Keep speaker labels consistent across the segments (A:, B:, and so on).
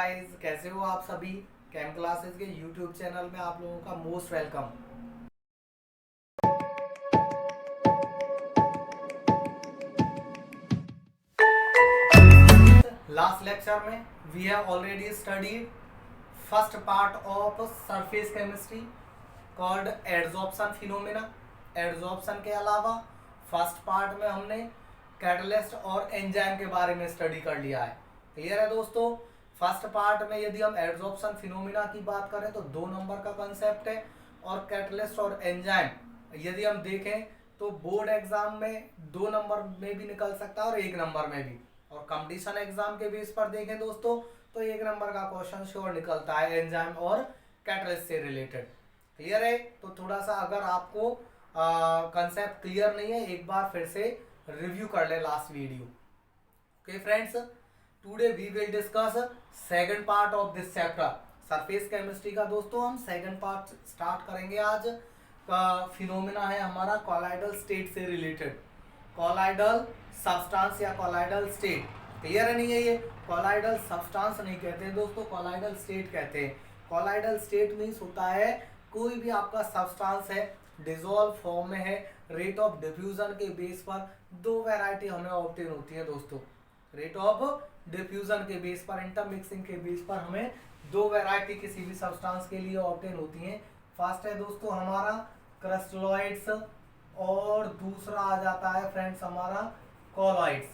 A: Guys, कैसे हो आप सभी। कैम क्लासेस के यूट्यूब चैनल में आप लोगों का मोस्ट वेलकम। लास्ट लेक्चर में we have already studied first part of surface chemistry called adsorption phenomena. Adsorption के अलावा फर्स्ट पार्ट में हमने कैटलिस्ट और एंजाइम के बारे में स्टडी कर लिया है। क्लियर है दोस्तों। फर्स्ट पार्ट में यदि हम एडजॉर्प्शन फिनोमेना की बात करें तो 2 नंबर का कंसेप्ट है, और कैटलिस्ट और एंजाइम यदि हम देखें तो बोर्ड एग्जाम में 2 नंबर में भी निकल सकता है और 1 नंबर में भी, और कंपटीशन एग्जाम के बेस पर देखें दोस्तों तो 1 नंबर का क्वेश्चन श्योर निकलता है एंजाइम और कैटलिस्ट से रिलेटेड। क्लियर है। तो थोड़ा सा अगर आपको कंसेप्ट क्लियर नहीं है, एक बार फिर से रिव्यू कर ले last video. Okay friends, today we will discuss second part of this chapter surface chemistry का। दोस्तों हम सेकंड पार्ट स्टार्ट करेंगे आज का। फिनोमेना है हमारा कॉलाइडल स्टेट से रिलेटेड। कॉलाइडल सब्सटेंस या कॉलाइडल स्टेट, क्लियर है नहीं है। ये कॉलाइडल सब्सटेंस नहीं कहते हैं दोस्तों, कॉलाइडल स्टेट कहते हैं। कॉलाइडल स्टेट मीन्स होता है कोई भी आपका सब्सटेंस है, डिसॉल्व फॉर्म में है, रेट ऑफ डिफ्यूजन के बेस पर 2 वैरायटी हमें ऑब्टेन होती है दोस्तों। रेट ऑफ डिफ्यूजन के बेस पर, इंटरमिक्सिंग के बेस पर हमें 2 वैरायटी किसी भी सब्सटेंस के लिए ऑब्टेन होती हैं। फर्स्ट है दोस्तों हमारा क्रिस्टलॉइड्स, और दूसरा आ जाता है फ्रेंड्स हमारा कॉलॉइड्स।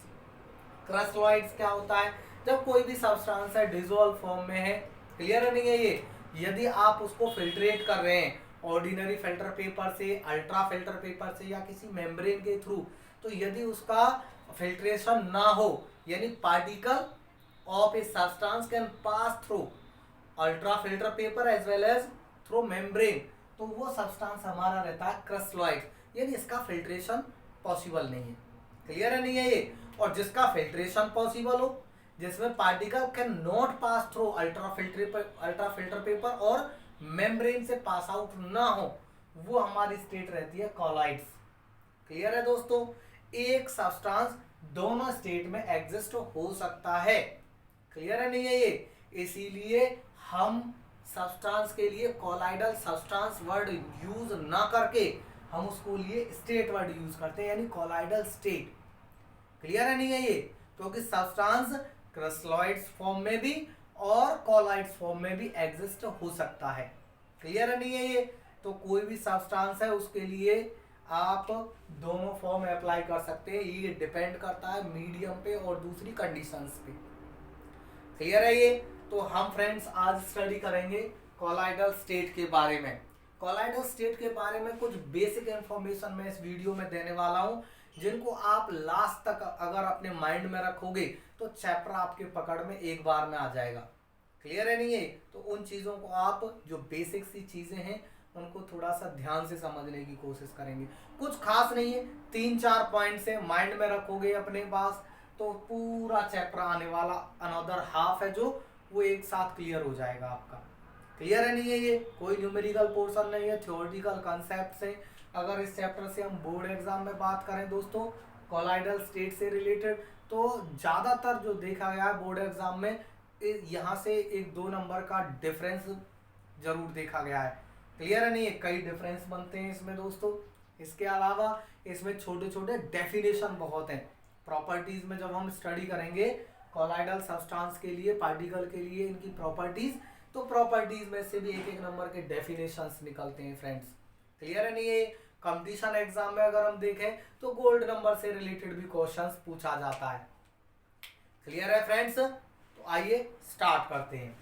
A: क्रिस्टलॉइड्स क्या होता है? जब कोई भी सब्सटेंस है डिसॉल्व फॉर्म में है, क्लियर नहीं है ये, यदि आप उसको फिल्ट्रेट कर रहे हैं ऑर्डिनरी फिल्टर पेपर से, अल्ट्रा फिल्टर पेपर से या किसी मेम्ब्रेन के थ्रू, तो यदि उसका फिल्ट्रेशन ना हो, यानी particle of a substance can pass through ultra filter paper as well as through membrane, तो वो सब्सटेंस हमारा रहता है क्रिस्टलॉइड, यानी इसका फिल्ट्रेशन पॉसिबल नहीं है। क्लियर है नहीं है ये। और जिसका फिल्ट्रेशन पॉसिबल हो, जिसमें particle can not pass through ultra filter paper और मेम्ब्रेन से पास आउट ना हो, वो हमारी स्टेट रहती है कॉलॉइड्स। क्लियर है दोस्तों। एक सब्सटेंस दोनों स्टेट में एग्जिस्ट हो सकता है। क्लियर है नहीं है ये। इसीलिए हम सब्सटेंस के लिए कॉलाइडल सब्सटेंस वर्ड यूज ना करके हम उसको लिए स्टेट वर्ड यूज करते हैं, यानी कॉलाइडल स्टेट। क्लियर है नहीं है ये, क्योंकि सब्सटेंस क्रिस्टलॉइड्स फॉर्म में भी और कॉलॉइड्स फॉर्म में भी एग्जिस्ट हो सकता है। क्लियर है नहीं है ये। तो कोई भी सब्सटेंस है उसके लिए आप दोनों फॉर्म अप्लाई कर सकते हैं, ये डिपेंड करता है मीडियम पे और दूसरी कंडीशंस पे। क्लियर है ये। तो हम फ्रेंड्स आज स्टडी करेंगे कॉलाइडल स्टेट के बारे में। कॉलाइडल स्टेट के बारे में कुछ बेसिक इंफॉर्मेशन मैं इस वीडियो में देने वाला हूं, जिनको आप लास्ट तक अगर अपने माइंड में रखोगे तो चैप्टर आपके पकड़ में एक बार में आ जाएगा। क्लियर है नहीं है। तो उन चीज़ों को आप, जो बेसिक सी चीज़ें हैं, उनको थोड़ा सा ध्यान से समझने की कोशिश करेंगे। कुछ खास नहीं है, 3-4 पॉइंट से माइंड में रखोगे अपने पास, तो पूरा चैप्टर आने वाला अनदर हाफ है जो वो एक साथ क्लियर हो जाएगा आपका। क्लियर है नहीं है ये। कोई न्यूमेरिकल पोर्शन नहीं है, थ्योरेटिकल कंसेप्ट से। अगर इस चैप्टर से हम बोर्ड एग्जाम में बात करें दोस्तों कॉलाइडल स्टेट से रिलेटेड, तो ज़्यादातर जो देखा गया है बोर्ड एग्जाम में, यहाँ से 1-2 नंबर का डिफरेंस जरूर देखा गया है। क्लियर है नहीं है। कई डिफरेंस बनते हैं इसमें दोस्तों। इसके अलावा इसमें छोटे छोटे डेफिनेशन बहुत हैं। प्रॉपर्टीज में जब हम स्टडी करेंगे कॉलाइडल सब्सटेंस के लिए, पार्टिकल के लिए इनकी प्रॉपर्टीज, तो प्रॉपर्टीज में से भी 1-1 नंबर के डेफिनेशंस निकलते हैं फ्रेंड्स। क्लियर है नहीं है। कंपटीशन एग्जाम में अगर हम देखें तो गोल्ड नंबर से रिलेटेड भी क्वेश्चंस पूछा जाता है। क्लियर है फ्रेंड्स। तो आइए स्टार्ट करते हैं।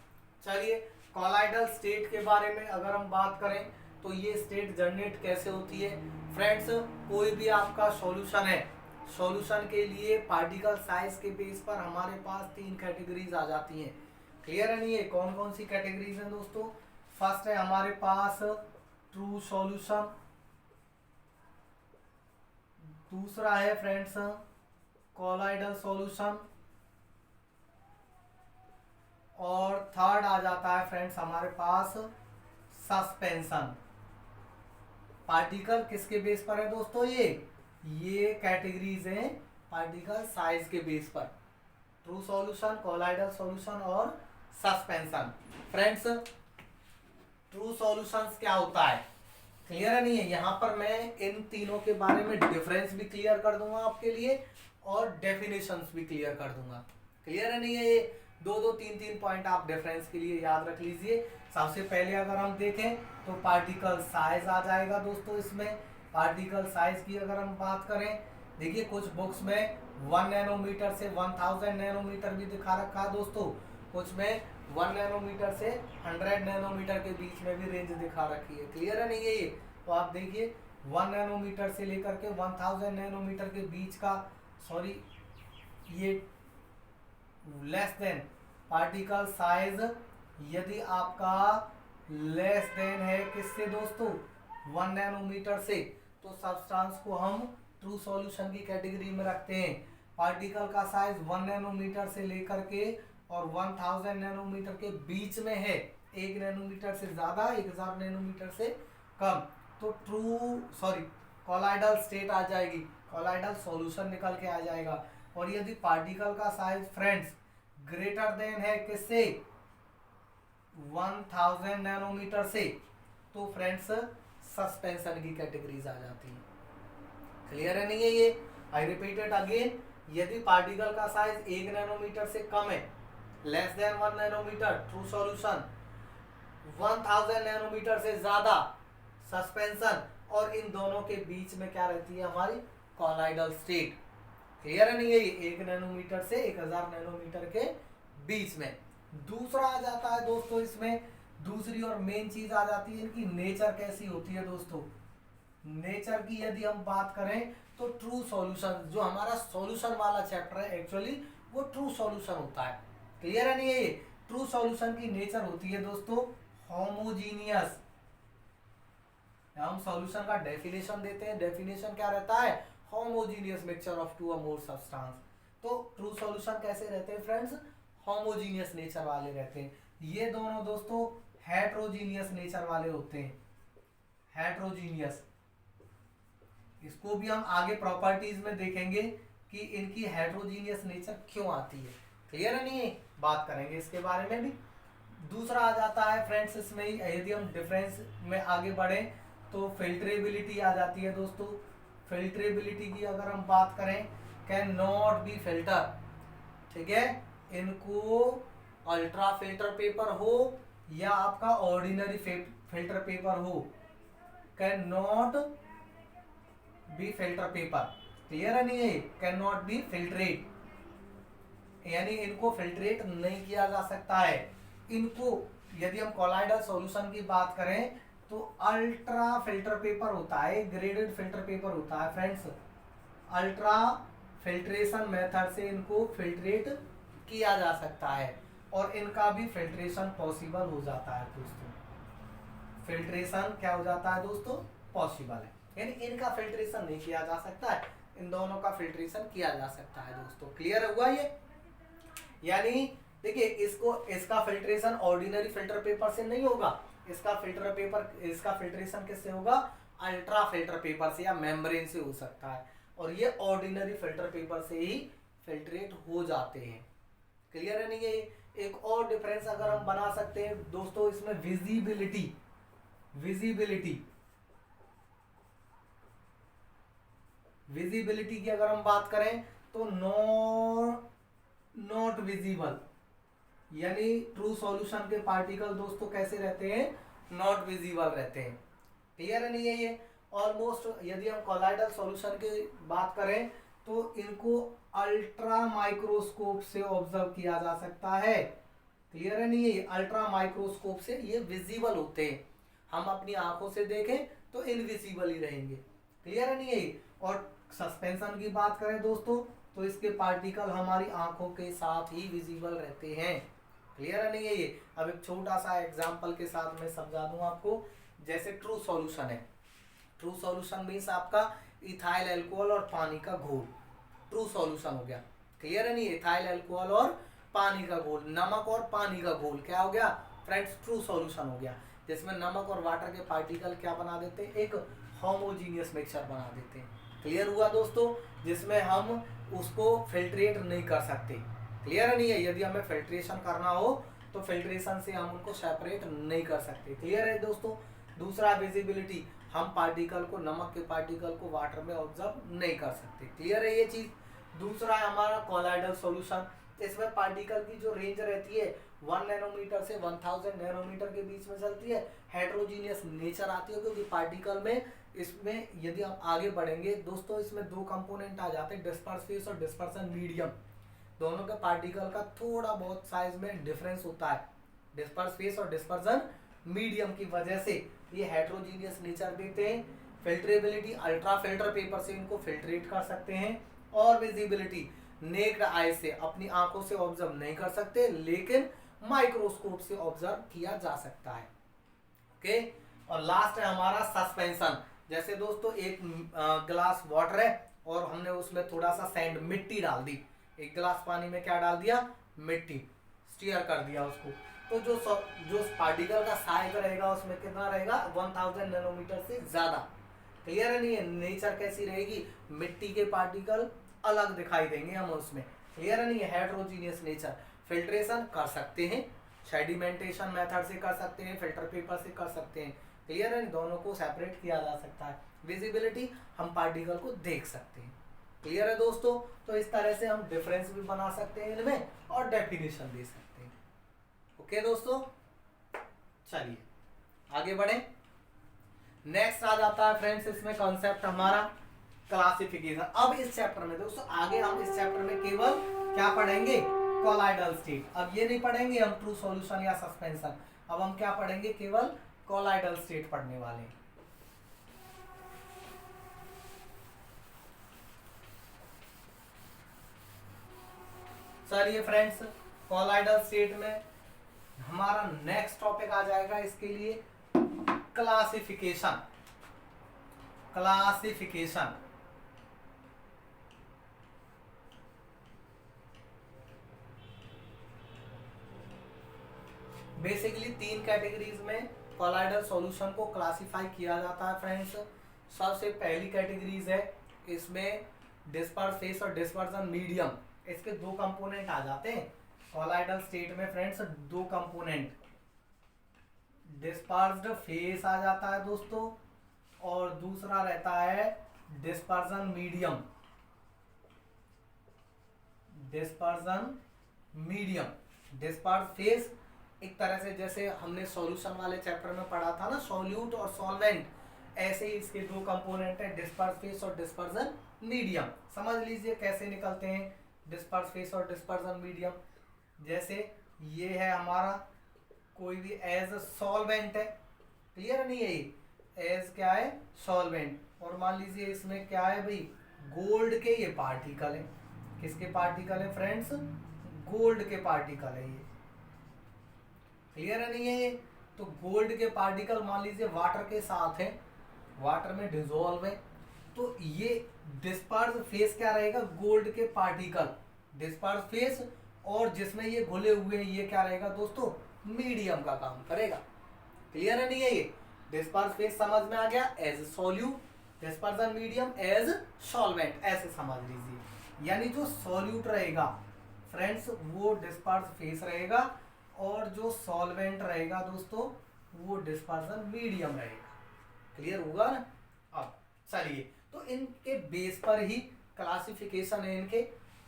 A: चलिए, कॉलाइडल स्टेट के बारे में अगर हम बात करें तो ये स्टेट जनरेट कैसे होती है फ्रेंड्स। कोई भी आपका सॉल्यूशन है, सॉल्यूशन के लिए पार्टिकल साइज के बेस पर हमारे पास 3 कैटेगरीज आ जाती हैं। क्लियर है नहीं है। कौन कौन सी कैटेगरीज हैं दोस्तों? फर्स्ट है हमारे पास ट्रू सॉल्यूशन, दूसरा है फ्रेंड्स कॉलाइडल सॉल्यूशन, और थर्ड आ जाता है फ्रेंड्स हमारे पास सस्पेंशन। पार्टिकल किसके बेस पर है दोस्तों? ये कैटेगरीज हैं पार्टिकल साइज के बेस पर। ट्रू सॉल्यूशन, कॉलाइडल सॉल्यूशन और सस्पेंशन। फ्रेंड्स ट्रू सॉल्यूशंस क्या होता है, क्लियर है नहीं है। यहाँ पर मैं इन तीनों के बारे में डिफरेंस भी क्लियर कर दूंगा आपके लिए और डेफिनेशंस भी क्लियर कर दूंगा। क्लियर है नहीं है, ये दो दो तीन तीन पॉइंट आप डिफरेंस के लिए याद रख लीजिए। सबसे पहले अगर हम देखें तो पार्टिकल साइज आ जाएगा दोस्तों। इसमें पार्टिकल साइज की अगर हम बात करें, देखिए कुछ बुक्स में 1 नैनोमीटर से 1000 नैनोमीटर भी दिखा रखा है दोस्तों, कुछ में 1 नैनोमीटर से 100 नैनोमीटर के बीच में भी रेंज दिखा रखी है। क्लियर है नहीं है ये, तो आप देखिए 1 नैनोमीटर से लेकर के 1000 नैनोमीटर के बीच का, सॉरी ये लेस देन पार्टिकल साइज यदि आपका लेस देन है किससे दोस्तों, 1 नैनोमीटर से, तो सब्सटेंस को हम ट्रू सॉल्यूशन की कैटेगरी में रखते हैं। पार्टिकल का साइज 1 नैनोमीटर से लेकर के और 1000 नैनोमीटर के बीच में है, 1 नैनोमीटर से ज्यादा 1000 नैनोमीटर से कम, तो कॉलाइडल स्टेट आ जाएगी, कॉलाइडल सॉल्यूशन निकल के आ जाएगा। और यदि पार्टिकल का साइज फ्रेंड्स ग्रेटर देन है किससे, 1000 नैनोमीटर से, तो फ्रेंड्स सस्पेंशन की कैटेगरीज आ जाती है। क्लियर है नहीं है ये, आई रिपीट इट अगेन, यदि पार्टिकल का साइज 1 नैनोमीटर से कम है, less than 1 nanometre true solution, 1000 nanometre से ज्यादा सस्पेंशन, और इन दोनों के बीच में क्या रहती है हमारी कॉलाइडल स्टेट। क्लियर है नहीं है ये, 1 नैनोमीटर से 1000 नैनोमीटर के बीच में। दूसरा आ जाता है दोस्तों, इसमें दूसरी और मेन चीज आ जाती है इनकी नेचर कैसी होती है दोस्तों। नेचर की यदि हम बात करें तो ट्रू सॉल्यूशन, जो हमारा सॉल्यूशन वाला चैप्टर है एक्चुअली वो ट्रू सॉल्यूशन होता है। क्लियर है नहीं है ये, ट्रू सॉल्यूशन की नेचर होती है दोस्तों होमोजीनियस। हम सॉल्यूशन का डेफिनेशन देते हैं, डेफिनेशन क्या रहता है, होमोजीनियस मिक्सचर ऑफ टू और मोर सब्सटेंस। तो ट्रू सॉल्यूशन कैसे रहते हैं फ्रेंड्स, होमोजीनियस नेचर वाले रहते हैं। ये दोनों दोस्तों हेट्रोजीनियस नेचर वाले होते हैं, हेट्रोजीनियस। इसको भी हम आगे प्रॉपर्टीज में देखेंगे कि इनकी हेट्रोजीनियस नेचर क्यों आती है। क्लियर है नहीं है, बात करेंगे इसके बारे में भी। दूसरा आ जाता है फ्रेंड्स इसमें, यदि हम डिफरेंस में आगे बढ़े तो फिल्ट्रेबिलिटी आ जाती है दोस्तों। फिल्ट्रेबिलिटी की अगर हम बात करें, कैन नॉट बी फिल्टर, ठीक है, इनको अल्ट्रा फिल्टर पेपर हो या आपका ऑर्डिनरी फिल्टर पेपर हो, can not be filter paper. Clear है नहीं है, कैन नॉट बी फिल्ट्रेट, यानी इनको फिल्ट्रेट नहीं किया जा सकता है। इनको यदि हम कॉलाइडल सॉल्यूशन की बात करें तो अल्ट्रा फिल्टर पेपर होता है, ग्रेडेड फिल्टर पेपर होता है फ्रेंड्स। अल्ट्रा फिल्ट्रेशन मेथड से इनको फिल्ट्रेट किया जा सकता है और इनका भी फिल्ट्रेशन पॉसिबल हो जाता है दोस्तों। फिल्ट्रेशन क्या हो जाता है दोस्तों, पॉसिबल है, यानी इनका फिल्ट्रेशन नहीं किया जा सकता है, इन दोनों का फिल्ट्रेशन किया जा सकता है दोस्तों। क्लियर हुआ ये, यानी देखिए इसका फिल्ट्रेशन ऑर्डिनरी फिल्टर पेपर से नहीं होगा, इसका फिल्ट्रेशन किससे होगा, अल्ट्रा फिल्टर पेपर से या मेम्ब्रेन से हो सकता है, और ये ऑर्डिनरी फिल्टर पेपर से ही फिल्ट्रेट हो जाते हैं। क्लियर है नहीं है। एक और डिफरेंस अगर हम बना सकते हैं दोस्तों इसमें, विजिबिलिटी की अगर हम बात करें तो नॉट विजिबल, यानी ट्रू सॉल्यूशन के पार्टिकल दोस्तों कैसे रहते हैं, नॉट विजिबल रहते हैं। क्लियर है नहीं है ये। ऑलमोस्ट यदि हम कॉलाइडल सॉल्यूशन की बात करें तो इनको अल्ट्रा माइक्रोस्कोप से ऑब्जर्व किया जा सकता है। क्लियर है नहीं है, अल्ट्रा माइक्रोस्कोप से ये विजिबल होते हैं, हम अपनी आंखों से देखें तो इनविजिबल ही रहेंगे। क्लियर है नहीं है। और सस्पेंशन की बात करें दोस्तों तो इसके पार्टिकल हमारी आंखों के साथ ही विजिबल रहते हैं। क्लियर है नहीं है ये। अब एक छोटा सा एग्जांपल के साथ मैं समझा दूं आपको, जैसे ट्रू सॉल्यूशन है, ट्रू सॉल्यूशन मीन्स आपका इथाइल अल्कोहल और पानी का घोल, ट्रू सॉल्यूशन हो गया। क्लियर है नहीं, इथाइल अल्कोहल और पानी का घोल, नमक और पानी का घोल क्या हो गया फ्रेंड्स, ट्रू सॉल्यूशन हो गया, जिसमें नमक और वाटर के पार्टिकल क्या बना देते हैं, एक होमोजीनियस मिक्सचर बना देते हैं। क्लियर हुआ दोस्तों, जिसमें हम उसको फिल्ट्रेट नहीं कर सकते। क्लियर है नहीं है, यदि हमें फिल्ट्रेशन करना हो तो फिल्ट्रेशन से हम उनको सेपरेट नहीं कर सकते। क्लियर है दोस्तों। दूसरा विजिबिलिटी, हम पार्टिकल को, नमक के पार्टिकल को वाटर में ऑब्जर्व नहीं कर सकते। क्लियर है ये चीज। दूसरा है हमारा कोलाइडल सॉल्यूशन। इसमें पार्टिकल की जो रेंज रहती है 1 नैनोमीटर से 1000 नैनोमीटर के बीच में चलती है। हेट्रोजीनियस नेचर आती है क्योंकि पार्टिकल में, इसमें यदि हम आगे बढ़ेंगे दोस्तों, इसमें दो कंपोनेंट आ जाते हैं, डिस्पर्स फेस और डिस्पर्सन मीडियम। दोनों के पार्टिकल का थोड़ा बहुत साइज में डिफरेंस होता है, डिस्पर्स फेस और डिस्पर्सन मीडियम की वजह से ये हेट्रोजीनियस नेचर देते हैं। फिल्ट्रेबिलिटी, अल्ट्रा फिल्टर पेपर से इनको फिल्ट्रेट कर सकते हैं। और विजिबिलिटी, नेक्ड आई से, अपनी आंखों से ऑब्जर्व नहीं कर सकते, लेकिन माइक्रोस्कोप से ऑब्जर्व किया जा सकता है। ओके। और लास्ट है हमारा सस्पेंशन। जैसे दोस्तों एक ग्लास वाटर है और हमने उसमें थोड़ा सा सैंड, मिट्टी डाल दी। एक गिलास पानी में क्या डाल दिया? मिट्टी, स्टीयर कर दिया उसको। तो जो पार्टिकल का साइज रहेगा उसमें कितना रहेगा? 1000 नैनोमीटर से ज्यादा। क्लियर है नहीं है? नेचर कैसी रहेगी? मिट्टी के पार्टिकल अलग दिखाई देंगे हम उसमें। क्लियर है नहीं है? Heterogeneous nature. फिल्ट्रेशन कर सकते हैं, सेडिमेंटेशन मेथड से कर सकते हैं, फिल्टर पेपर से कर सकते हैं। क्लियर है? दोनों को सेपरेट किया जा सकता है। विजिबिलिटी, हम पार्टिकल को देख सकते हैं। क्लियर है दोस्तों। तो इस तरह से हम डिफरेंस भी बना सकते हैं इनमें और डेफिनेशन दे सकते हैं। ओके दोस्तों, चलिए आगे बढ़े। नेक्स्ट आ जाता है फ्रेंड्स इसमें कॉन्सेप्ट हमारा क्लासिफिकेशन। अब इस चैप्टर में दोस्तों, आगे हम इस चैप्टर में केवल क्या पढ़ेंगे? Colloidal state. अब ये नहीं पढ़ेंगे हम ट्रू सॉल्यूशन या सस्पेंशन। अब हम क्या पढ़ेंगे? केवल कोलाइडल स्टेट पढ़ने वाले हैं। चलिए फ्रेंड्स, कोलाइडल स्टेट में हमारा नेक्स्ट टॉपिक आ जाएगा इसके लिए क्लासिफिकेशन। क्लासिफिकेशन बेसिकली 3 कैटेगरीज में कोलाइडल सॉल्यूशन को क्लासिफाई किया जाता है फ्रेंड्स। सबसे पहली कैटेगरीज है, इसमें डिस्पर्स फेस और डिस्पर्सन मीडियम। इसके दो कंपोनेंट आ जाते हैं कोलाइडल स्टेट में फ्रेंड्स, दो कंपोनेंट, डिस्पर्स्ड फेस आ जाता है दोस्तों, और दूसरा रहता है dispersion medium. Dispersion medium. Disperse phase एक तरह से जैसे हमने सॉल्यूशन वाले चैप्टर में पढ़ा था ना, सॉल्यूट और सॉल्वेंट, ऐसे ही इसके दो कंपोनेंट है, डिस्पर्स फेस और डिस्पर्सन मीडियम। समझ लीजिए कैसे निकलते हैं डिस्पर्स फेस और डिस्पर्सन मीडियम। जैसे ये है हमारा कोई भी एज सॉल्वेंट है। क्लियर नहीं है? ये एज क्या है? सॉल्वेंट। और मान लीजिए इसमें क्या है भाई? गोल्ड के ये पार्टिकल है। किसके पार्टिकल है फ्रेंड्स? गोल्ड के पार्टिकल है ये। क्लियर है नहीं है ये? तो गोल्ड के पार्टिकल मान लीजिए वाटर के साथ है, वाटर में डिसॉल्व है, तो ये डिस्पर्स फेस क्या रहेगा? गोल्ड के पार्टिकल डिस्पर्स फेस, और जिसमें ये घुले हुए हैं ये क्या रहेगा दोस्तों? मीडियम का काम करेगा। क्लियर है नहीं है ये? डिस्पर्स फेस समझ में आ गया as solute, dispersion medium as solvent, ऐसे समझ लीजिए। यानी जो सॉल्यूट रहेगा फ्रेंड्स वो डिस्पर्स फेस रहेगा, और जो सॉल्वेंट रहेगा दोस्तों वो डिस्पर्सन मीडियम रहेगा। क्लियर होगा ना? अब चलिए, तो इनके बेस पर ही क्लासिफिकेशन है इनके।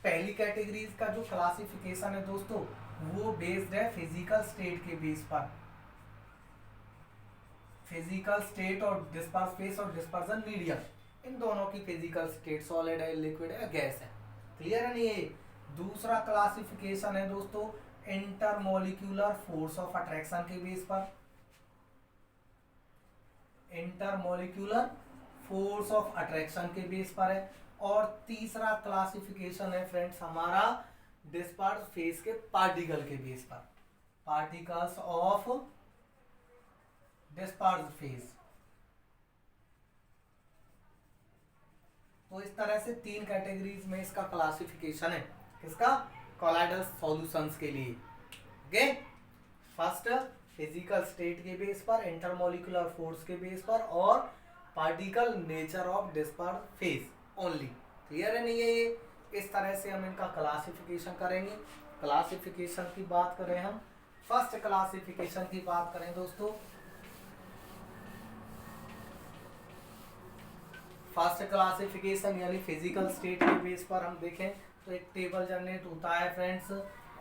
A: पहली कैटेगरीज का जो क्लासिफिकेशन है दोस्तों वो बेस्ड है फिजिकल स्टेट के बेस पर। फिजिकल स्टेट और डिस्पर्स फेस और डिस्पर्सन मीडियम, इन दोनों की फिजिकल स्टेट सॉलिड है, लिक्विड है, गैस है। क्लियर है नहीं है? दूसरा क्लासिफिकेशन है दोस्तों इंटरमोलिक्यूलर फोर्स ऑफ अट्रैक्शन के बेस पर। इंटरमोलिक्यूलर फोर्स ऑफ अट्रैक्शन के बेस पर है। और तीसरा क्लासिफिकेशन है फ्रेंड्स हमारा डिस्पर्स फेस के पार्टिकल के बेस पर, पार्टिकल्स ऑफ डिस्पर्स फेस। तो इस तरह से 3 कैटेगरीज में इसका क्लासिफिकेशन है, किसका? कोलाइडल सॉल्यूशंस के लिए। ओके, फर्स्ट फिजिकल स्टेट के बेस पर, इंटरमोलिकुलर फोर्स के बेस पर, और particle nature of disperse face only. Clear है नहीं है ये? इस तरह से हम इनका क्लासिफिकेशन करेंगे। क्लासिफिकेशन की बात करें हम फर्स्ट क्लासिफिकेशन की बात करें दोस्तों, फर्स्ट क्लासिफिकेशन यानी फिजिकल स्टेट के बेस पर हम देखें तो एक टेबल जनरेट होता है फ्रेंड्स,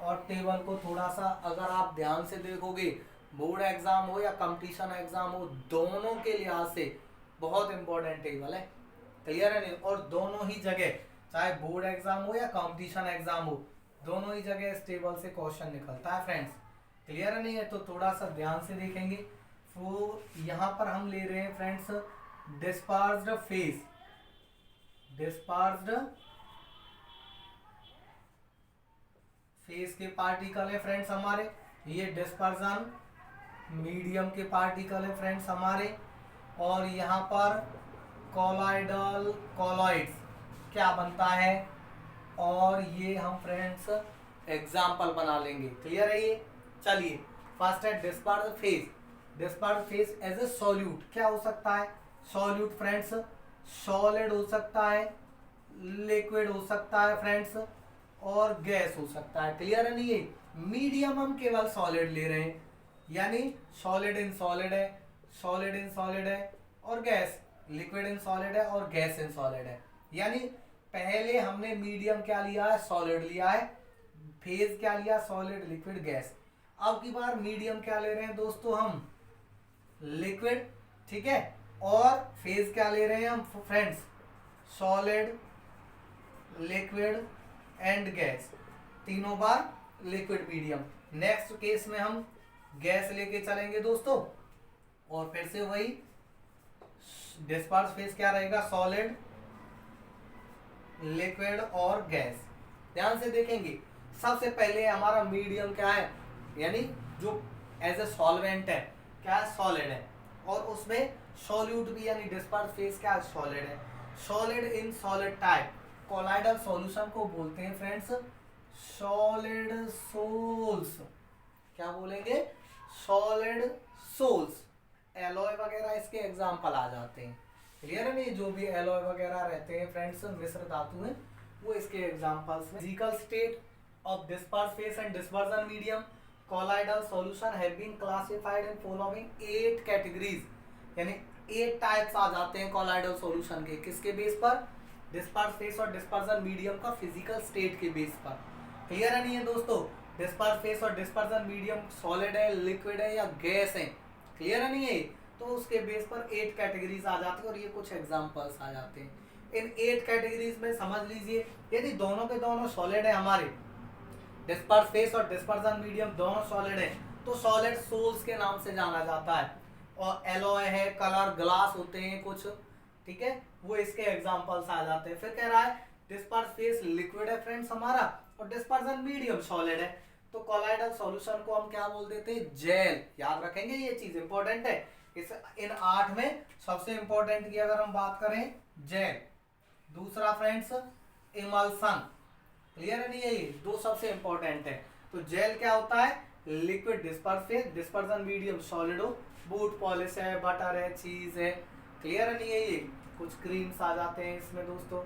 A: और टेबल को थोड़ा सा अगर आप ध्यान से देखोगे, बोर्ड एग्जाम हो या कंपटीशन एग्जाम हो, दोनों के लिहाज से बहुत इंपॉर्टेंट टेबल है। क्लियर है नहीं? और दोनों ही जगह, चाहे बोर्ड एग्जाम हो या कंपटीशन एग्जाम हो, दोनों ही जगह इस टेबल से क्वेश्चन निकलता है फ्रेंड्स। क्लियर है नहीं है? तो थोड़ा सा ध्यान से देखेंगे। तो यहाँ पर हम ले रहे हैं friends dispersed phase, dispersed face के पार्टिकल है फ्रेंड्स हमारे, ये डिस्पर्जन मीडियम के पार्टिकल है फ्रेंड्स हमारे, और यहाँ पर कॉलॉइडल कॉलॉइड्स क्या बनता है, और ये हम फ्रेंड्स एग्जाम्पल बना लेंगे। क्लियर है ये? चलिए, फर्स्ट है dispersed phase. Dispersed phase as a solute क्या हो सकता है? सॉल्यूट फ्रेंड्स सॉलिड हो सकता है, लिक्विड हो सकता है फ्रेंड्स, और गैस हो सकता है। क्लियर है नहीं? ये मीडियम हम केवल सॉलिड ले रहे हैं, यानी सॉलिड इन सॉलिड है, सॉलिड इन सॉलिड है, और गैस लिक्विड इन सॉलिड है, और गैस इन सॉलिड है। यानी पहले हमने मीडियम क्या लिया है? सॉलिड लिया है। फेज क्या लिया? Solid, liquid, gas. अब की बार मीडियम क्या ले रहे हैं दोस्तों? हम लिक्विड, ठीक है, और फेज क्या ले रहे हैं हम friends? Solid, liquid and gas, तीनों बार लिक्विड मीडियम। नेक्स्ट केस में हम गैस लेके चलेंगे दोस्तों, और फिर से वही डिस्पर्स फेस क्या रहेगा? सॉलिड, लिक्विड और गैस। ध्यान से देखेंगे, सबसे पहले हमारा मीडियम क्या है, यानी जो एज ए सॉल्वेंट है, क्या है? सॉलिड है, और उसमें सॉल्यूट भी यानी डिस्पर्स फेस क्या है? सॉलिड है। Solid in solid type colloidal solution को बोलते हैं फ्रेंड्स सॉलिड सोल्स। क्या बोलेंगे? Solid souls. एलॉय वगैरह इसके एग्जाम्पल आ जाते हैं। क्लियर है नहीं? जो भी एलॉय वगैरह रहते हैं फ्रेंड्स, मिश्र धातु हैं, वो इसके एग्जाम्पल्स हैं। Physical state of disperse phase and dispersion medium colloidal solution have been classified in following 8 categories, यानी 8 टाइप्स आ जाते हैं colloidal solution के। किसके बेस पर? डिस्पर्स फेस और डिस्पर्जन मीडियम का फिजिकल स्टेट के बेस पर। क्लियर है नहीं है दोस्तों? डिस्पर्स फेस और डिस्पर्जन मीडियम सॉलिड है, लिक्विड है या गैस है, क्लियर है नहीं है? तो उसके बेस पर 8 कैटेगरीज आ जाती है, और ये कुछ एग्जांपल्स आ जाते हैं। इन 8 कैटेगरीज में समझ लीजिए, यदि दोनों के दोनों सॉलिड है, हमारे डिस्पर्स फेस और डिस्पर्जन मीडियम दोनों सॉलिड है, तो सॉलिड सोल्स के नाम से जाना जाता है। और एलॉय है, कलर ग्लास होते हैं कुछ, ठीक है, वो इसके एग्जांपल्स आ जाते हैं। फिर कह रहा है डिस्पर्स फेस लिक्विड है फ्रेंड्स हमारा, और डिस्पर्जन मीडियम सॉलिड है, तो कोलाइडल सॉल्यूशन को हम क्या बोल देते हैं? जेल। याद रखेंगे, ये चीज इंपॉर्टेंट है। इस इन 8 में सबसे इंपॉर्टेंट की अगर हम बात करें, जेल। दूसरा फ्रेंड्स इमल्सन। क्लियर है नहीं है? ये दो सबसे इंपॉर्टेंट है। तो जेल क्या होता है? Liquid disperse phase, dispersion medium solid हो, बूट पॉलिश है, बटर है, चीज है। क्लियर है नहीं है? ये कुछ क्रीम्स आ जाते हैं इसमें दोस्तों।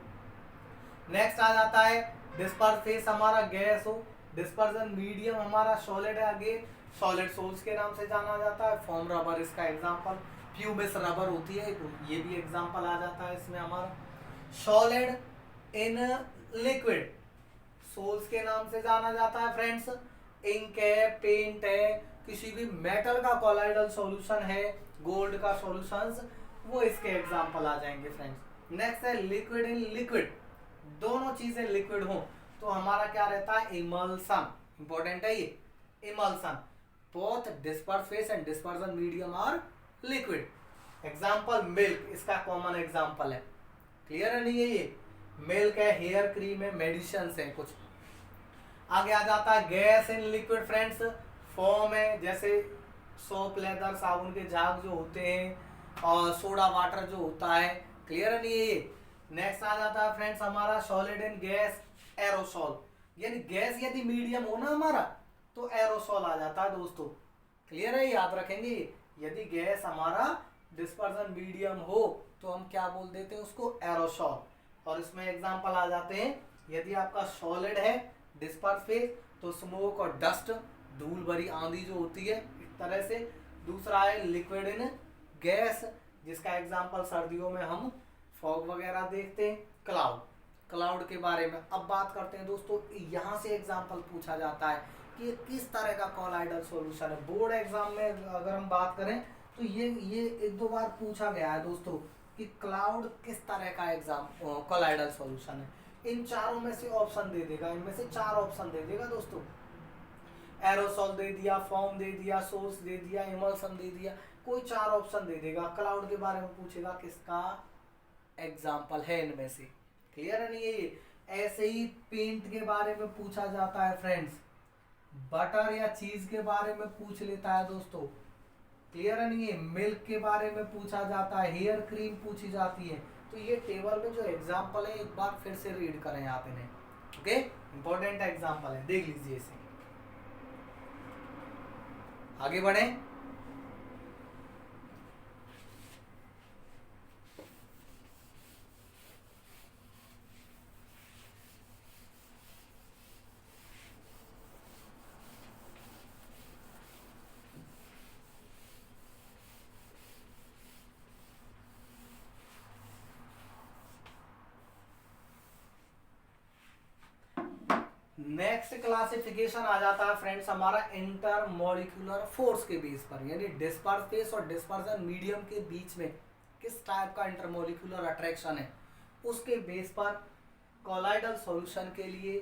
A: नेक्स्ट आ जाता है डिस्पर्स फेस हमारा गैस हो, डिस्पर्जन मीडियम हमारा सॉलिड है, अगेन सॉलिड सोल्स के नाम से जाना जाता है। फोम रबर इसका एग्जांपल, प्यूबिस रबर होती है, ये भी एग्जांपल आ जाता है इसमें हमारा। सॉलिड इन लिक्विड सोल्स के नाम से जाना जाता है फ्रेंड्स। इंक है, पेंट है, किसी भी मेटल का कोलाइडल सॉल्यूशन है, गोल्ड का सॉल्यूशंस, वो इसके एग्जांपल आ जाएंगे फ्रेंड्स। नेक्स्ट है लिक्विड इन लिक्विड, दोनों चीजें लिक्विड हो तो हमारा क्या रहता है? इमल्सन। इंपॉर्टेंट है ये, emulsion. Both disperse phase and dispersion medium are liquid. Example milk इसका कॉमन एग्जांपल है। क्लियर है नहीं है? ये मिल्क है, हेयर क्रीम है, मेडिसिन है कुछ। आगे आ जाता है gas in liquid friends, form है, जैसे सोप, लेदर, साबुन के झाग जो होते हैं, और सोडा वाटर जो होता है। क्लियर है नहीं है? ये नेक्स्ट आ जाता है फ्रेंड्स हमारा सॉलिड इन गैस एरोसॉल, यानी गैस यदि मीडियम हो ना हमारा तो एरोसॉल आ जाता है दोस्तों। क्लियर है? याद रखेंगे, यदि गैस हमारा डिस्पर्जन मीडियम हो तो हम क्या बोल देते हैं उसको? एरोसॉल। और इसमें एग्जांपल आ जाते हैं, यदि आपका सॉलिड है डिस्पर्स फेस तो स्मोक और डस्ट, धूल भरी आंधी जो होती है इस तरह से। दूसरा है लिक्विड इन गैस, जिसका एग्जांपल सर्दियों में हम फॉग वगैरह देखते हैं। क्लाउड, क्लाउड के बारे में अब बात करते हैं दोस्तों। यहाँ से एग्जांपल पूछा जाता है कि किस तरह का कॉलाइडल सॉल्यूशन है। बोर्ड एग्जाम में अगर हम बात करें तो ये एक दो बार पूछा गया है दोस्तों कि क्लाउड किस तरह का एग्जाम कॉलाइडल सॉल्यूशन है। इन चारों में से ऑप्शन दे देगा, इनमें से 4 ऑप्शन दे देगा दोस्तों। एरोसॉल दे दिया, फॉर्म दे दिया, सोर्स दे दिया, इमल्सन दे दिया, कोई 4 ऑप्शन दे देगा। क्लाउड के बारे में पूछेगा किसका एग्जाम्पल है इनमें से। क्लियर है नहीं ये? ऐसे ही पेंट के बारे में पूछा जाता है फ्रेंड्स, बटर या चीज के बारे में पूछ लेता है दोस्तों। क्लियर है नहीं है? मिल्क के बारे में पूछा जाता है, हेयर क्रीम पूछी जाती है। तो ये टेबल में जो एग्जाम्पल है एक बार फिर से रीड करें आप इन्हें। ओके, इंपॉर्टेंट एग्जाम्पल है, देख लीजिए इसे। आगे बढ़े। नेक्स्ट क्लासिफिकेशन आ जाता है फ्रेंड्स हमारा इंटरमोलिकुलर फोर्स के बेस पर, यानी डिस्पर्स फेस और डिस्पर्सन मीडियम के बीच में किस टाइप का इंटरमोलिकुलर अट्रैक्शन है, उसके बेस पर कॉलाइडल सॉल्यूशन के लिए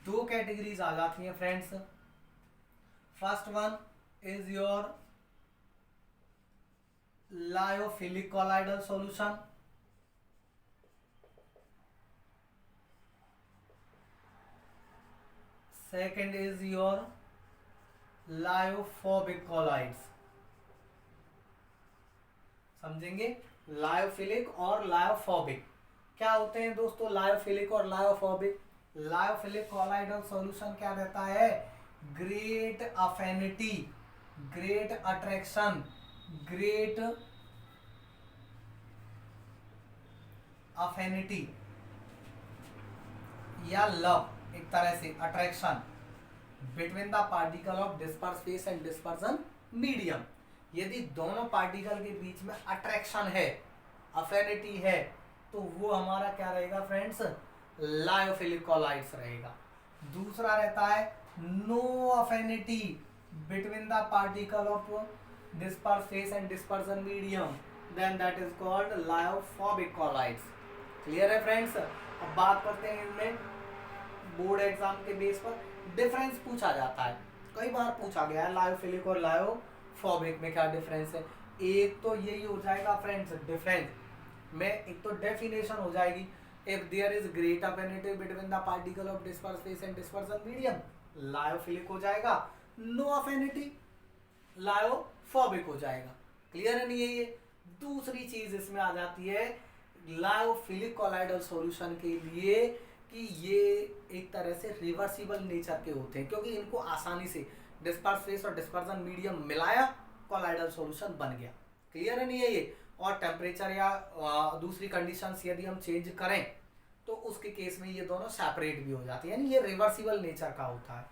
A: 2 कैटेगरीज आ जाती हैं friends. First one is your lyophilic colloidal solution, second is your lyophobic colloids. समझेंगे लायोफिलिक और लायोफोबिक क्या होते हैं दोस्तों। लायोफिलिक और लायोफोबिक, लायोफिलिक कॉलाइडल सॉल्यूशन क्या रहता है, great affinity, great attraction, great affinity या लव, एक तरह से attraction between the particle of disperse phase and dispersion medium. यदि दोनों पार्टिकल के बीच में अट्रैक्शन है, अफिनिटी है, तो वो हमारा क्या रहेगा फ्रेंड्स, लायोफिलिक कॉलाइड्स रहेगा। दूसरा रहता है no affinity between the particle of disperse phase and dispersion medium, then that is called lyophobic colloids. Clear है फ्रेंड्स। अब बात करते हैं इनमें बोर्ड एग्जाम के बेस पर डिफरेंस पूछा जाता है, कई बार पूछा गया है लायोफिलिक और लायोफोबिक में क्या डिफरेंस है। एक तो यही हो जाएगा फ्रेंड्स डिफरेंस में, एक तो डेफिनेशन हो जाएगी, if there is great affinity between the particle of disperse phase and dispersion medium, lyophilic हो जाएगा, नो अफिनिटी लायोफोबिक हो जाएगा। क्लियर है नहीं है ये? दूसरी चीज इसमें आ जाती है लायोफिलिक कॉलाइडल सॉल्यूशन के लिए कि ये एक तरह से रिवर्सिबल नेचर के होते हैं, क्योंकि इनको आसानी से डिस्पर्स फेस और डिस्पर्सन मीडियम मिलाया, कॉलाइडल सॉल्यूशन बन गया। क्लियर है नहीं है ये? और टेम्परेचर या दूसरी कंडीशंस यदि हम चेंज करें तो उसके केस में ये दोनों सेपरेट भी हो जाते हैं, यानी ये रिवर्सिबल नेचर का होता है।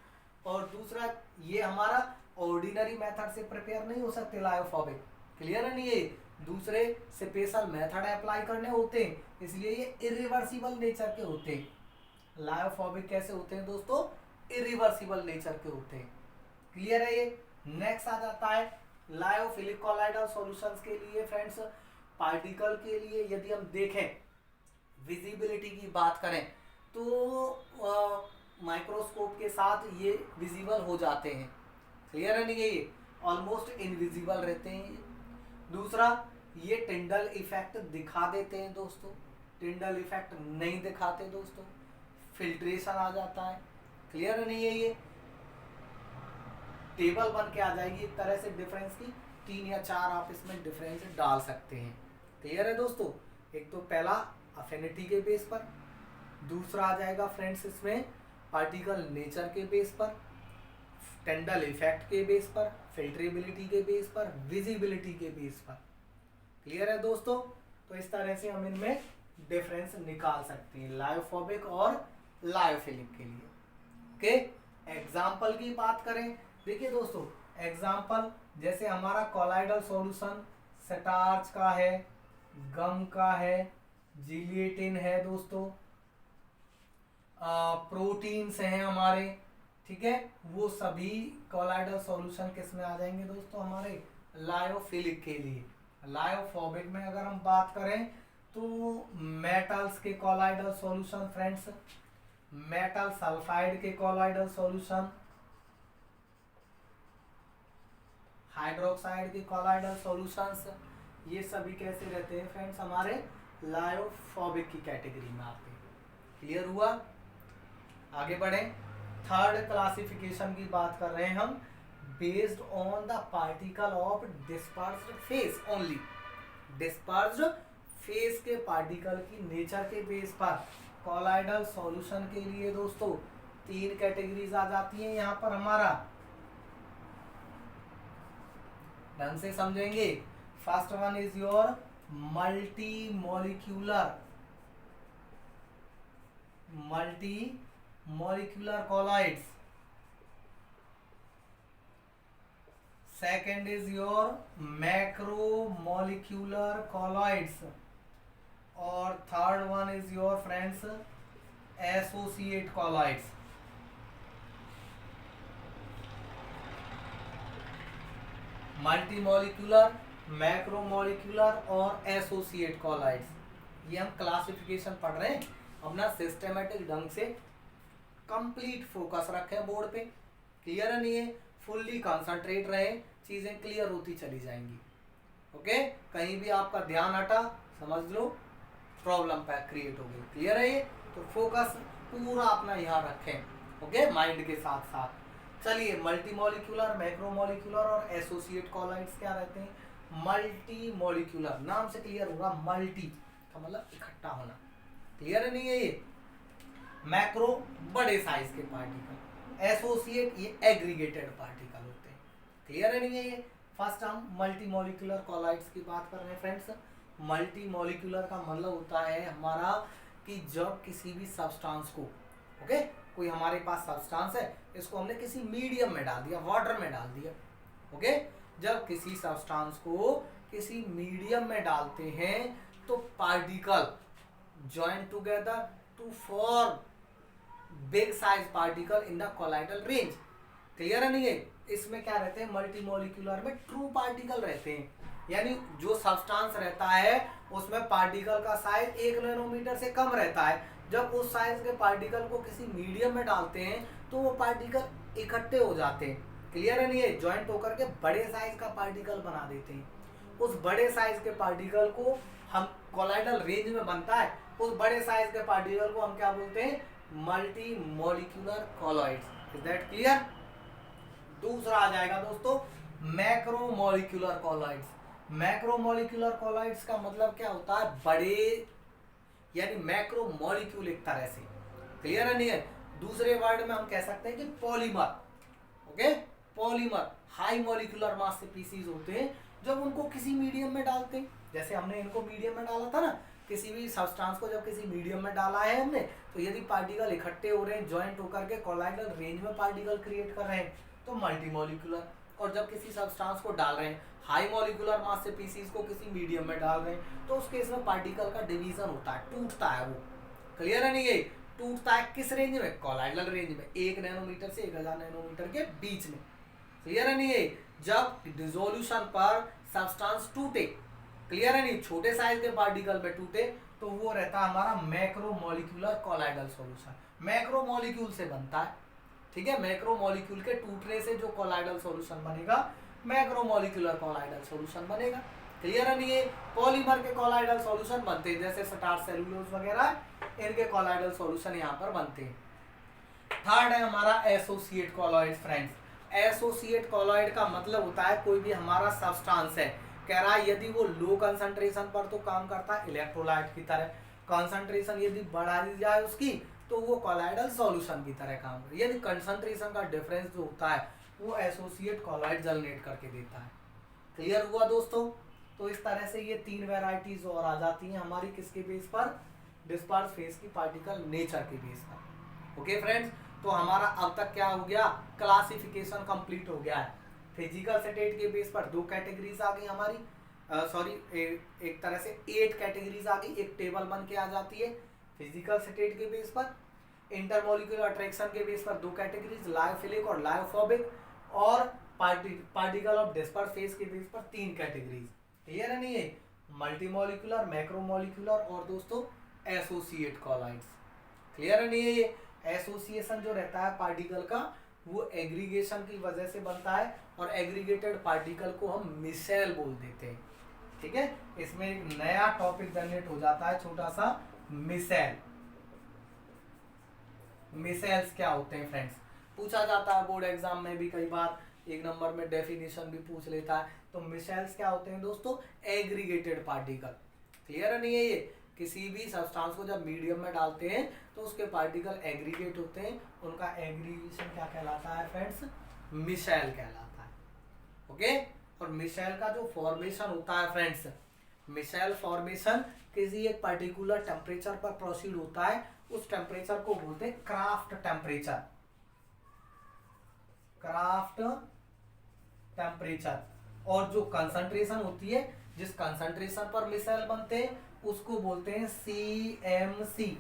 A: और दूसरा ये हमारा ऑर्डिनरी मेथड से प्रिपेयर नहीं हो सकते लायोफोबिक। क्लियर है नहीं है? दूसरे स्पेशल मेथड अप्लाई करने होते हैं, इसलिए ये इरिवर्सिबल नेचर के होते हैं। लायोफोबिक कैसे होते हैं दोस्तों, इरिवर्सिबल नेचर के होते हैं। क्लियर है ये? नेक्स्ट आ जाता है लायोफिलिक कॉलाइडल सॉल्यूशंस के लिए फ्रेंड्स, पार्टिकल के लिए यदि हम देखें, विजिबिलिटी की बात करें तो माइक्रोस्कोप के साथ ये विजिबल हो जाते हैं। क्लियर है नहीं है? ये ऑलमोस्ट इनविजिबल रहते हैं। दूसरा ये टिंडल इफेक्ट दिखा देते हैं दोस्तों, टिंडल इफेक्ट नहीं दिखाते दोस्तों, फिल्ट्रेशन आ जाता है। क्लियर नहीं है? ये टेबल बन के आ जाएगी एक तरह से डिफरेंस की, 3 या 4 आप इसमें डिफरेंस डाल सकते हैं। क्लियर है दोस्तों? एक तो पहला अफिनिटी के बेस पर, दूसरा आ जाएगा फ्रेंड्स इसमें पार्टिकल नेचर के बेस पर, टिंडल इफेक्ट के बेस पर, फिल्ट्रेबिलिटी के बेस पर, विजिबिलिटी के बेस पर। क्लियर है दोस्तों? तो इस तरह से हम इनमें डिफरेंस निकाल सकते हैं लायोफोबिक और लायोफिलिक के लिए। ओके, एग्जाम्पल की बात करें देखिए दोस्तों, एग्जाम्पल जैसे हमारा कोलाइडल सॉल्यूशन स्टार्च का है, गम का है, जिलिएटिन है दोस्तों, प्रोटीन्स हैं हमारे, ठीक है, वो सभी कोलाइडल सॉल्यूशन किस में आ जाएंगे दोस्तों, हमारे लायोफिलिक के लिए। लायोफोबिक में अगर हम बात करें तो मेटल्स के colloidal solution friends, metal sulphide के कोलाइडल सॉल्यूशन, हाइड्रोक्साइड के कोलाइडल सॉल्यूशंस, ये सभी कैसे रहते हैं फ्रेंड्स, हमारे लायोफोबिक की कैटेगरी में आते हैं। क्लियर हुआ? आगे बढ़े, थर्ड क्लासिफिकेशन की बात कर रहे हैं हम, based on the particle of dispersed phase only. Dispersed phase के पार्टिकल की नेचर के बेस पर कोलाइडल सॉल्यूशन के लिए दोस्तों 3 कैटेगरीज आ जाती हैं यहां पर हमारा, ढंग से समझेंगे। First one is your multimolecular colloids, second is your macromolecular colloids, और third one is your friends associate colloids. Multimolecular, macromolecular और एसोसिएट कॉलाइड्स, ये हम क्लासिफिकेशन पढ़ रहे हैं। अपना सिस्टेमेटिक ढंग से कंप्लीट फोकस रखें बोर्ड पे, क्लियर है नहीं है, फुल्ली कंसंट्रेट रहे, चीजें क्लियर होती चली जाएंगी। ओके, कहीं भी आपका ध्यान हटा समझ लो प्रॉब्लम पैक क्रिएट हो गई। क्लियर है ये? तो फोकस पूरा अपना यहाँ रखें, ओके, माइंड के साथ साथ। चलिए, मल्टीमोलिक्यूलर, मैक्रोमोलिक्यूलर और एसोसिएट कॉलाइड्स क्या रहते हैं? मल्टीमोलिक्यूलर, नाम से क्लियर होगा, मल्टी का मतलब इकट्ठा होना। क्लियर है नहीं है ये? मैक्रो बड़े साइज के पार्टिकल, एसोसिएट ये एग्रीगेटेड पार्टिकल होते हैं। क्लियर है नहीं है ये? फर्स्ट हम मल्टीमोलिक्यूलर कॉलाइड्स की बात कर रहे हैं फ्रेंड्स। मल्टीमोलिक्यूलर का मतलब होता है हमारा कि जब किसी भी सब्सटेंस को, ओके, कोई हमारे पास सब्सटेंस है, इसको हमने किसी मीडियम में डाल दिया, वाटर में डाल दिया, ओके, जब किसी सब्सटेंस को किसी मीडियम में डालते हैं तो particle join together to form big size particle in the colloidal range. Clear है नहीं है? इसमें क्या रहते हैं, मल्टीमोलिक्यूलर में ट्रू पार्टिकल रहते हैं, यानी जो सब्सटेंस रहता है उसमें पार्टिकल का साइज 1 नैनोमीटर से कम रहता है। जब उस साइज के पार्टिकल को किसी मीडियम में डालते हैं तो वो पार्टिकल इकट्ठे हो जाते हैं। क्लियर है नहीं है? ज्वाइंट होकर के बड़े साइज का पार्टिकल बना देते हैं। उस बड़े साइज के पार्टिकल को हम कोलाइडल रेंज में बनता है, उस बड़े साइज के पार्टिकल को हम क्या बोलते हैं? Multi molecular colloids. Is that clear? दूसरा आ जाएगा दोस्तों मैक्रोमोलिक्यूलर कॉलॉइड्स। मैक्रोमोलिक्यूलर कॉलॉइड्स का मतलब क्या होता है? बड़े, यानी मैक्रोमोलिक्यूल एक तरह से। क्लियर है नहीं है? दूसरे वर्ड में हम कह सकते हैं कि polymer, okay, polymer high molecular mass species होते हैं जब उनको किसी मीडियम में डालते हैं। जैसे हमने इनको मीडियम में डाला था ना, किसी भी सब्सटेंस को जब किसी मीडियम में डाला है हमने, तो यदि पार्टिकल इकट्ठे हो रहे हैं, ज्वाइंट होकर के कोलाइडल रेंज में पार्टिकल क्रिएट कर रहे हैं, तो मल्टीमोलिक्यूलर। और जब किसी सब्सटेंस को डाल रहे हैं, हाई मॉलिक्यूलर मास स्पीसीज को किसी मीडियम में डाल रहे हैं, तो उस केस में पार्टिकल का डिवीजन होता है, टूटता है वो। क्लियर है नहीं है? टूटता है किस रेंज में? कोलाइडल रेंज में, 1 नैनोमीटर से 1000 नैनोमीटर के बीच में। क्लियर है नहीं है? जब डिसोल्यूशन पर सब्सटेंस टूटे, क्लियर है नहीं, छोटे साइज के पार्टिकल में टूटे, तो वो रहता है हमारा मैक्रोमोलिक्यूलर कोलाइडल सॉल्यूशन। मैक्रोमोलिक्यूल से बनता है, ठीक है, मैक्रोमोलिक्यूल के टूटने से जो कोलाइडल सॉल्यूशन बनेगा, मैक्रोमोलिक्यूलर कोलाइडल सॉल्यूशन बनेगा। क्लियर है नहीं है? पॉलीमर के कोलाइडल सॉल्यूशन बनते हैं, जैसे स्टार्च सेलुलोज वगैरह, इनके कोलाइडल सॉल्यूशन यहाँ पर बनते हैं। थर्ड है हमारा associate colloid friends. Associate colloid का मतलब होता है कोई भी हमारा सब्सटेंस है, कह रहा है यदि वो लो कंसंट्रेशन पर तो काम करता है इलेक्ट्रोलाइट की तरह, कंसंट्रेशन यदि बढ़ा दी जाए उसकी तो वो कोलाइडल सॉल्यूशन की तरह काम करे। यदि कंसंट्रेशन का डिफरेंस जो होता है वो एसोसिएट कॉलॉइड जनरेट करके देता है। क्लियर हुआ दोस्तों? तो इस तरह से ये 3 वेराइटीज और आ जाती हैं हमारी, किसके बेस पर? डिस्पर्स फेस की पार्टिकल नेचर के बेस पर। ओके फ्रेंड्स, तो हमारा अब तक क्या हो गया, क्लासिफिकेशन कंप्लीट हो गया है। फिजिकल स्टेट के बेस पर 2 कैटेगरीज आ गई हमारी, सॉरी एक तरह से 8 कैटेगरीज आ गई, एक टेबल बन के आ जाती है। फिजिकल स्टेट के बेस पर, इंटरमोलिकुलर अट्रैक्शन के बेस पर 2 कैटेगरीज, लायोफिलिक और लायोफोबिक, और पार्टिकल ऑफ डिस्पर्स फेज के बेस पर 3 कैटेगरीज। क्लियर है नहीं है? मल्टीमोलिकुलर, मैक्रोमोलिकुलर और दोस्तों एसोसिएट कॉलाइड्स। क्लियर है नहीं है? ये एसोसिएशन जो रहता है पार्टिकल का वो एग्रीगेशन की वजह से बनता है, और एग्रीगेटेड पार्टिकल को हम मिसेल बोल देते हैं। ठीक है, इसमें एक नया टॉपिक जनरेट हो जाता है छोटा सा, मिसेल। मिसेल्स क्या होते हैं फ्रेंड्स, पूछा जाता है बोर्ड एग्जाम में भी कई बार, 1 नंबर में डेफिनेशन भी पूछ लेता है। तो मिसेल्स क्या होते हैं दोस्तों, एग्रीगेटेड पार्टिकल। क्लियर है नहीं है? ये किसी भी सब्सटेंस को जब मीडियम में डालते हैं तो उसके पार्टिकल एग्रीगेट होते हैं, उनका एग्रीगेशन क्या कहलाता है फ्रेंड्स, मिसेल कहलाता है। ओके, और मिसेल का जो फॉर्मेशन होता है फ्रेंड्स, मिसेल फॉर्मेशन किसी एक पर्टिकुलर टेम्परेचर पर प्रोसीड होता है, उस टेम्परेचर को बोलते हैं क्राफ्ट टेम्परेचर। क्राफ्ट टेम्परेचर, और जो कंसंट्रेशन होती है, जिस कंसंट्रेशन पर मिसेल बनते हैं उसको बोलते हैं CMC,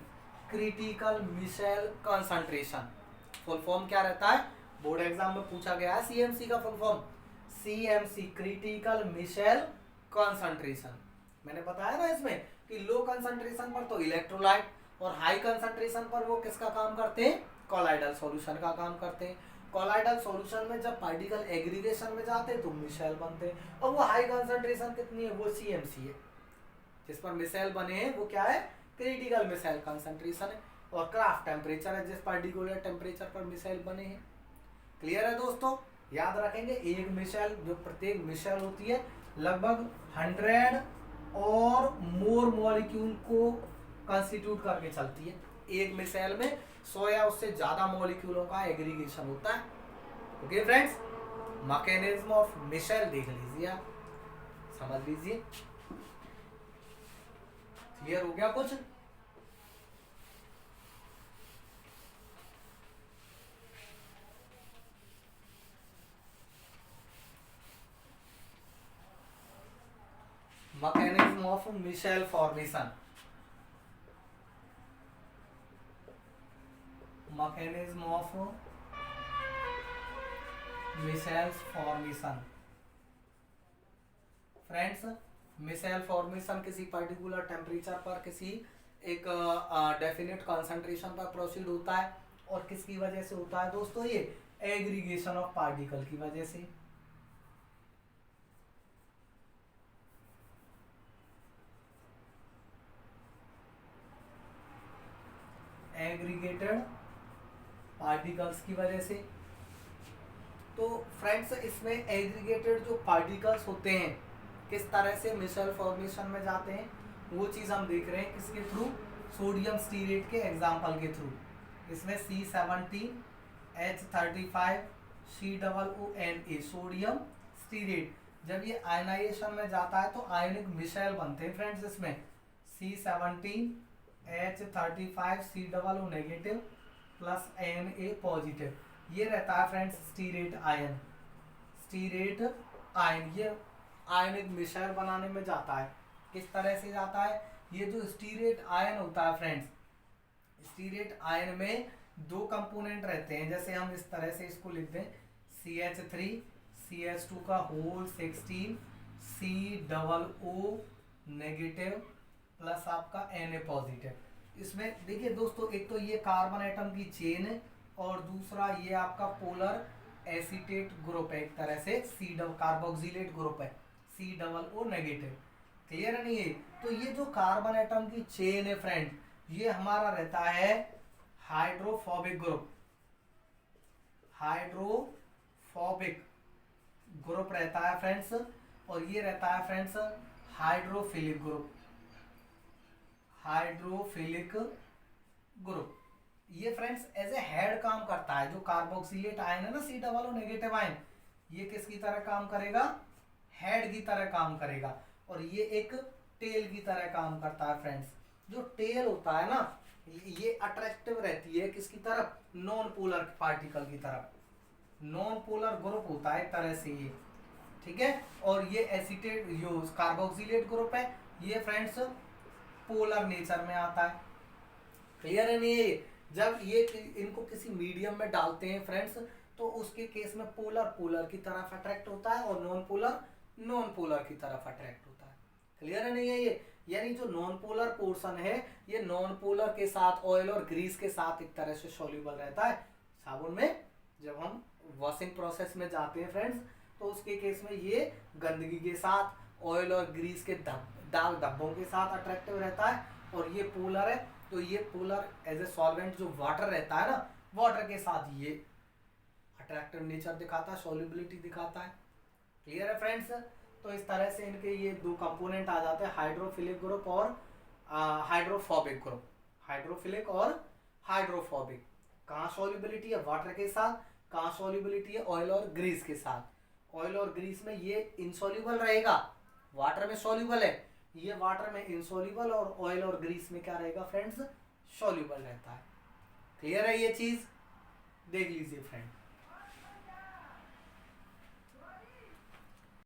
A: critical micelle concentration. Full form क्या रहता है, बोर्ड एग्जाम में पूछा गया है CMC का full form, CMC critical micelle concentration. मैंने बताया ना इसमें कि लो कंसंट्रेशन पर तो इलेक्ट्रोलाइट, और हाई कंसंट्रेशन पर वो किसका काम करते हैं, कॉलाइडल सॉल्यूशन का काम करते हैं। कॉलाइडल सॉल्यूशन में जब पार्टिकल एग्रीगेशन में जाते हैं तो मिसेल बनते हैं, और वो हाई कंसंट्रेशन कितनी है, वो CMC है। जिस पर मिसेल बने हैं वो क्या है, क्रिटिकल मिसेल कंसंट्रेशन है, और क्राफ्ट टेम्परेचर है जिस पार्टिकुलर टेम्परेचर पर मिसेल बने हैं। क्लियर है दोस्तों? याद रखेंगे, एक मिसेल, जो प्रत्येक मिसेल होती है लगभग 100 और मोर मॉलिक्यूल को कंस्टिट्यूट करके चलती है। एक मिसेल में 100 या उससे ज्यादा मॉलिक्यूलों का एग्रीगेशन होता है। Okay friends, mechanism of micelle देख लीजिए, आप समझ लीजिए। क्लियर हो गया कुछ? Mechanism of micelle formation, mechanism of micelles formation. Friends, micelle formation किसी पर्टिकुलर टेम्परेचर पर किसी एक डेफिनेट कंसंट्रेशन पर प्रोसीड होता है, और किसकी वजह से होता है दोस्तों, ये एग्रीगेशन ऑफ पार्टिकल की वजह से। एग्रीगेटेड पार्टिकल्स की वजह से। तो फ्रेंड्स, इसमें एग्रीगेटेड जो पार्टिकल्स होते हैं किस तरह से मिसेल फॉर्मेशन में जाते हैं, वो चीज़ हम देख रहे हैं किसके थ्रू, सोडियम स्टीरेट के एग्जाम्पल के थ्रू। इसमें C17H35 COONA, सोडियम स्टीरेट, जब ये आयनाइजेशन में जाता है तो आयनिक मिसेल बनते हैं फ्रेंड्स। इसमें C17H35 COO negative plus Na positive, ये रहता है friends stearate ion. Stearate ion ये आयनिक मिसेल बनाने में जाता है। किस तरह से जाता है, ये जो स्टीरेट आयन होता है फ्रेंड्स, स्टीरेट आयन में 2 कंपोनेंट रहते हैं, जैसे हम इस तरह से इसको लिख दें, CH3 CH2 का होल 16 COO नेगेटिव प्लस आपका Na पॉजिटिव। इसमें देखिए दोस्तों, एक तो ये कार्बन एटम की चेन है, और दूसरा ये आपका पोलर एसीटेट ग्रुप है, एक तरह से कार्बोक्सिलेट ग्रुप है, COO नेगेटिव। क्लियर है नहीं है? तो ये जो कार्बन एटम की चेन है फ्रेंड, ये हमारा रहता है हाइड्रोफोबिक ग्रुप। हाइड्रोफोबिक ग्रुप रहता है फ्रेंड्स, और ये रहता है friends hydrophilic group. Hydrophilic group ये फ्रेंड्स एज ए हेड काम करता है। जो कार्बोक्सिलेट आयन है ना, COO नेगेटिव आयन, ये किसकी तरह काम करेगा, हेड की तरह काम करेगा, और ये एक टेल की तरह काम करता है फ्रेंड्स। जो टेल होता है ना, ये अट्रैक्टिव रहती है किसकी तरफ, नॉन पोलर पार्टिकल की तरफ, नॉन पोलर ग्रुप होता है एक तरह से ये, ठीक है। और ये एसीटेट जो कार्बोक्सिलेट ग्रुप है ये फ्रेंड्स पोलर नेचर में आता है। क्लियर है नहीं ये? जब ये इनको किसी मीडियम में डालते हैं फ्रेंड्स तो उसके केस में पोलर पोलर की तरफ अट्रैक्ट होता है और नॉन पोलर नॉन पोलर की तरफ अट्रैक्ट होता है। क्लियर है नहीं है ये? यानी जो नॉन पोलर पोर्शन है ये नॉन पोलर के साथ ऑयल और ग्रीस के साथ एक तरह से सॉल्युबल रहता है साबुन में। जब हम वॉशिंग प्रोसेस में जाते हैं फ्रेंड्स तो उसके केस में ये गंदगी के साथ ऑयल और ग्रीस के दाग धब्बों के साथ अट्रैक्टिव रहता है। और ये पोलर है तो ये पोलर एज ए सॉल्वेंट जो वाटर रहता है ना, वाटर के साथ ये अट्रैक्टिव नेचर दिखाता है, सॉल्युबिलिटी दिखाता है। क्लियर है फ्रेंड्स? तो इस तरह से इनके ये दो कंपोनेंट आ जाते हैं, हाइड्रोफिलिक ग्रुप और हाइड्रोफोबिक ग्रुप। हाइड्रोफिलिक और हाइड्रोफोबिक। कहाँ सॉल्युबिलिटी है, वाटर के साथ, कहाँ सॉल्युबिलिटी है, ऑयल और ग्रीस के साथ। ऑयल और ग्रीस में ये इनसॉल्युबल रहेगा, वाटर में सॉल्युबल है, ये वाटर में इनसॉल्युबल, और ऑयल और ग्रीस में क्या रहेगा फ्रेंड्स, सॉल्युबल रहता है। क्लियर है ये चीज? देख लीजिए फ्रेंड।